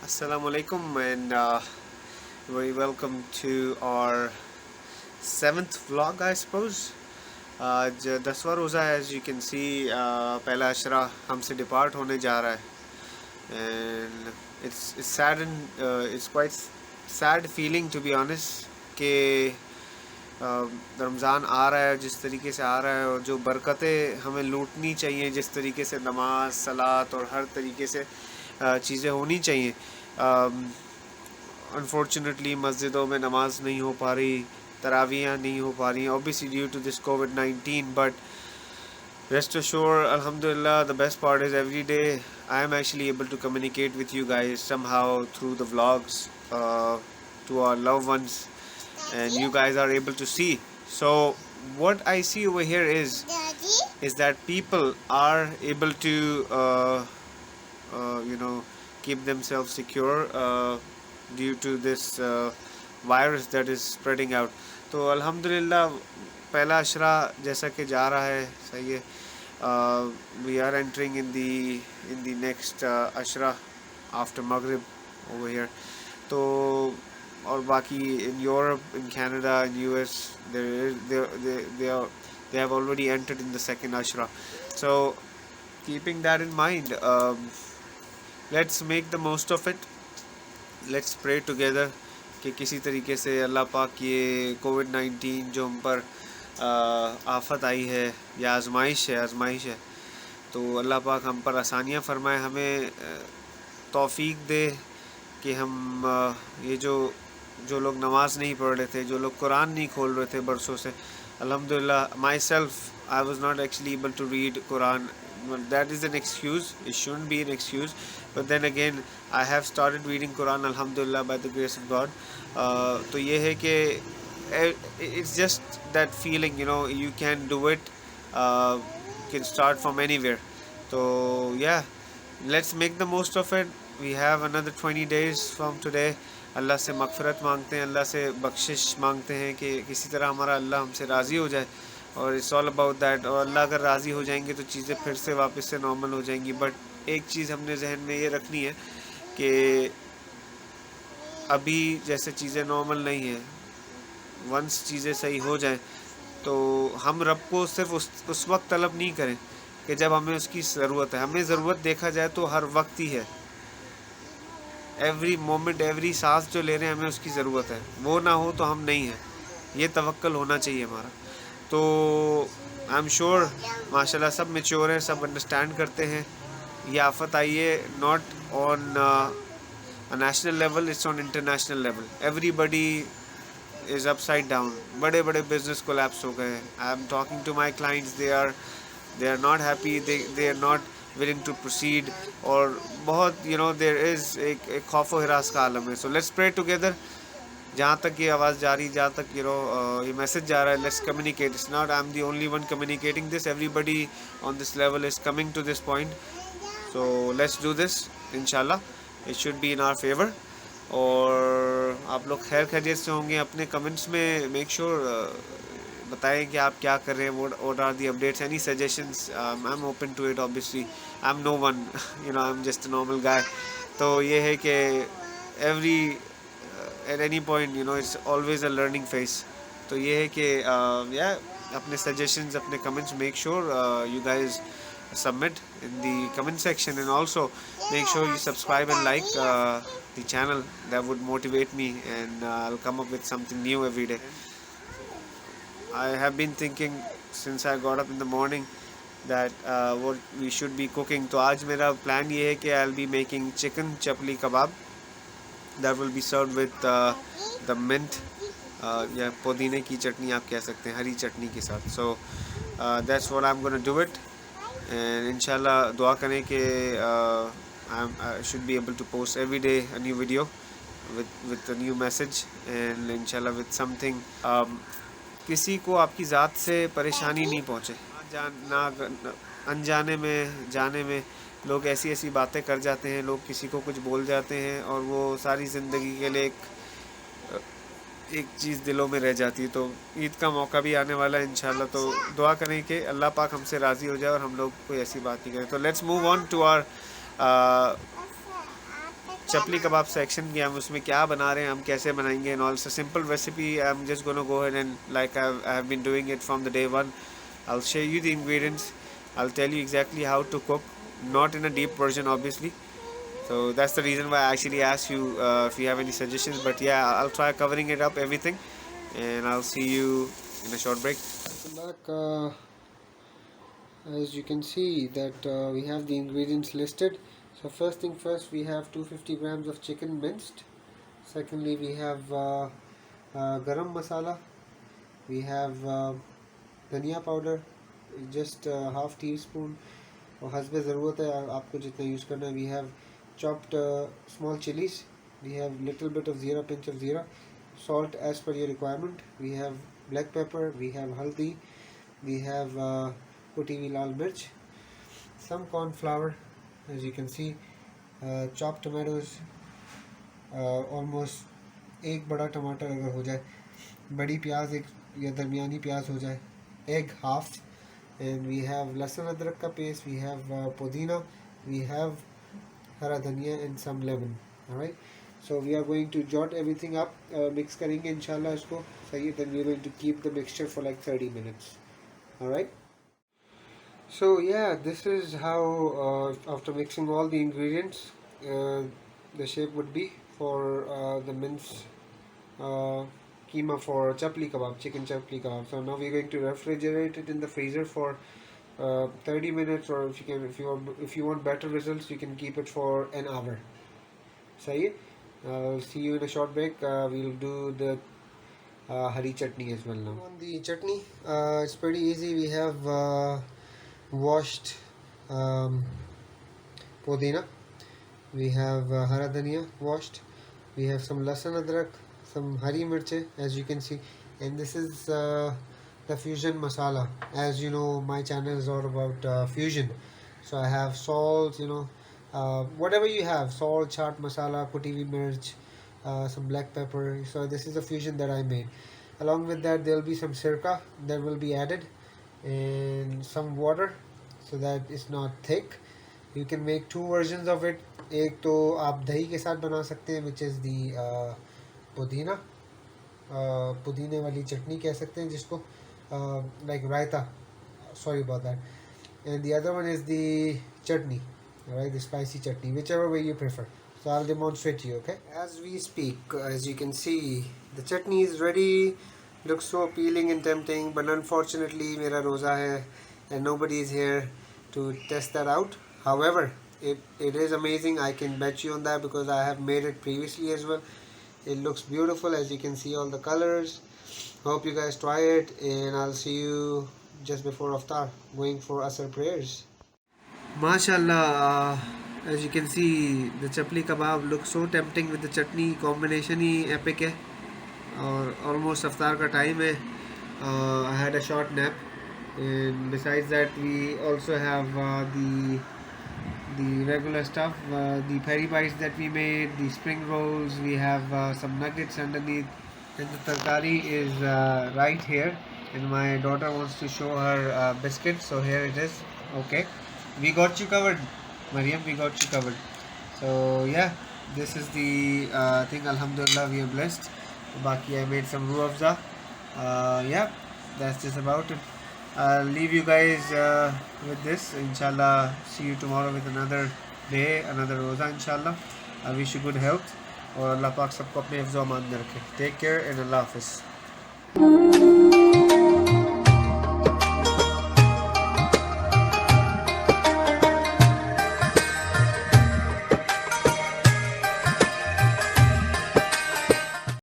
Assalamu alaikum and very welcome to our seventh vlog, I suppose. आज 10वां रोज़ा है, as you can see. पहला अशरा हमसे डिपार्ट होने जा रहा है and it's sad and it's quite sad feeling, to be honest, कि रमज़ान आ रहा है जिस तरीके से आ रहा है और जो बरकतें हमें लूटनी चाहिए, जिस तरीके से नमाज सलात और हर तरीके से चीज़ें होनी चाहिए, अनफॉर्चुनेटली मस्जिदों में नमाज नहीं हो पा रही, तरावियाँ नहीं हो पा रही, obviously due to this COVID-19. But rest assured, alhamdulillah, the best part is every day I am actually able to communicate with you guys somehow through the vlogs to our loved ones, and you guys are able to see. So what I see over here is that people are able to keep themselves secure due to this virus that is spreading out. तो अल्हम्दुलिल्लाह पहला अशरा जैसा कि जा रहा है, सही है. We are entering in the next Ashara after Maghrib over here. तो और बाकी in Europe, in Canada, in US, they have already entered in the second ashra. So keeping that in mind, let's make the most of it. Let's pray together कि किसी तरीके से अल्लाह पाक ये COVID-19 जो हम पर आफत आई है या आजमाइश है, तो अल्लाह पाक हम पर आसानियाँ फरमाए, हमें तौफीक दे कि हम ये जो लोग नमाज नहीं पढ़ रहे थे, जो लोग कुरान नहीं खोल रहे थे बरसों से, अल्हम्दुलिल्लाह, myself I was not actually able to read Quran. That is an excuse. It shouldn't be an excuse. But then again, I have started reading Quran, alhamdulillah, by the grace of God. तो ये है कि it's just that feeling, you can do it. Can start from anywhere. So yeah, let's make the most of it. We have another 20 days from today. अल्लाह से मग़फ़िरत मांगते हैं, अल्लाह से बख्शिश मांगते हैं कि किसी तरह हमारा अल्लाह हमसे राज़ी हो जाए, और इट्स ऑल अबाउट दैट. और अल्लाह अगर राज़ी हो जाएंगे तो चीज़ें फिर से वापस से नॉर्मल हो जाएंगी. बट एक चीज़ हमने जहन में ये रखनी है कि अभी जैसे चीज़ें नॉर्मल नहीं है, वंस चीज़ें सही हो जाएं तो हम रब को सिर्फ उस वक्त तलब नहीं करें कि जब हमें उसकी ज़रूरत है. हमें ज़रूरत देखा जाए तो हर वक्त ही है. एवरी मोमेंट, एवरी सांस जो ले रहे हैं हमें उसकी ज़रूरत है. वो ना हो तो हम नहीं हैं. ये तवक्कल होना चाहिए हमारा. तो आई एम श्योर माशाल्लाह सब मैच्योर हैं, सब अंडरस्टैंड करते हैं. ये आफत आई है not on a national level, it's on international level. Everybody is upside down. बड़े बड़े बिजनेस कोलैप्स हो गए हैं. I am talking to my clients, they are not happy, they are not willing to proceed. और बहुत there is एक खौफ व हिरास का आलम है. So let's pray together. जहाँ तक ये आवाज़ जा रही, जहाँ तक ये मैसेज जा रहा है, let's communicate. It's not I'm the only one communicating this. Everybody on this level is coming to this point. So let's do this. Inshallah it should be in our favor. और आप लोग खैर खैरियत से होंगे. अपने कमेंट्स में make sure बताएं कि आप क्या कर रहे हैं. what are the updates, any suggestions. I'm open to it. Obviously I'm no one, I'm just a normal guy. तो ये है कि every at any point, it's always a learning phase. तो ये है कि अपने suggestions, अपने comments, make sure you guys submit in the comment section, and also make sure you subscribe and like the channel. That would motivate me, and I'll come up with something new every day. I have been thinking since I got up in the morning that what we should be cooking. तो आज मेरा plan ये है कि I'll be making chicken chapli kebab that will be served with the mint या पुदीने की चटनी आप कह सकते हैं, हरी चटनी के साथ. So that's what I'm gonna do it, and inshallah दुआ करें कि I should be able to post every day a new video with a new message, and inshallah with something किसी को आपकी ज़ात से परेशानी नहीं पहुँचे. अनजाने में जाने में लोग ऐसी ऐसी बातें कर जाते हैं, लोग किसी को कुछ बोल जाते हैं, और वो सारी ज़िंदगी के लिए एक चीज़ दिलों में रह जाती है. तो ईद का मौका भी आने वाला है इंशाल्लाह. तो दुआ करें कि अल्लाह पाक हमसे राज़ी हो जाए और हम लोग कोई ऐसी बात नहीं करें. तो let's move on to our chapli kebab section की हम उसमें क्या बना रहे हैं, हम कैसे बनाएंगे and also simple recipe. I am just gonna go ahead and like I have been doing it from the day one. I'll share you the ingredients. I'll tell you exactly how to cook, not in a deep version obviously. So that's the reason why I actually asked you if you have any suggestions. But yeah, I'll try covering it up everything, and I'll see you in a short break. Welcome back. As you can see that we have the ingredients listed. So first thing first, we have 250 grams of chicken minced. Secondly, we have garam masala. We have धनिया powder just half teaspoon और हस्बे ज़रूरत है आपको जितना use करना है. We have chopped small chilies. We have little bit of zira, pinch of zira. Salt as per your requirement. We have black pepper. We have haldi. We have kutti हुई लाल मिर्च. Some corn flour, as you can see. Chopped tomatoes. Almost एक बड़ा टमाटर अगर हो जाए, बड़ी प्याज एक या दरमियानी प्याज हो जाए, egg half, and we have लहसुन अदरक का पेस्ट, we have पुदीना, we have हरा धनिया and some lemon. Alright, so we are going to jot everything up, mix करेंगे इंशाल्लाह इसको सही. Then we are going to keep the mixture for like 30 minutes. Alright, so yeah, this is how after mixing all the ingredients the shape would be for the mince keema for chapli kebab, chicken chapli kebab. So now we're going to refrigerate it in the freezer for 30 minutes, or if you want better results, you can keep it for an hour. Sahi. I'll see you in a short break. We'll do the hari chutney as well now. On the chutney, it's pretty easy. We have washed podina. We have hara dhaniya washed. We have some lasan adrak, some hari mirche, as you can see, and this is the fusion masala. As you know, my channel is all about fusion, so I have salt, whatever you have, salt, chaat masala, kutti हुई mirch, some black pepper. So this is a fusion that I made. Along with that, there will be some sirka that will be added and some water so that it's not thick. You can make two versions of it. एक तो आप दही के साथ बना सकते हैं, which is the पुदीना, पुदीने वाली चटनी कह सकते हैं जिसको, like raita, sorry about that. And the other one is the chutney, alright, the spicy chutney, whichever way you prefer. So I'll demonstrate to you, okay? As we speak, as you can see, the chutney is ready. Looks so appealing and tempting, but unfortunately मेरा रोज़ा है and nobody is here to test that out. However, it is amazing. I can bet you on that because I have made it previously as well. It looks beautiful, as you can see all the colors. Hope you guys try it, and I'll see you just before Iftar, going for Asr prayers. MashaAllah, as you can see, the chapli kebab looks so tempting with the chutney. Combination he epic है और almost Iftar का time है. I had a short nap, and besides that we also have the regular stuff, the peri bites that we made, the spring rolls, we have some nuggets underneath, and the tarkari is right here, and my daughter wants to show her biscuits, so here it is. Okay, we got you covered, Mariam, we got you covered. So yeah, this is the thing. Alhamdulillah, we are blessed. Baki, I made some ruh afza. Yeah, that's just about it. I'll leave you guys with this. Inshallah, see you tomorrow with another day, another roza. Inshallah, I wish you good health और अल्लाह पाक सबको अपने हिफ्ज़-ओ-अमान में रखे. Take care and Allah Hafiz.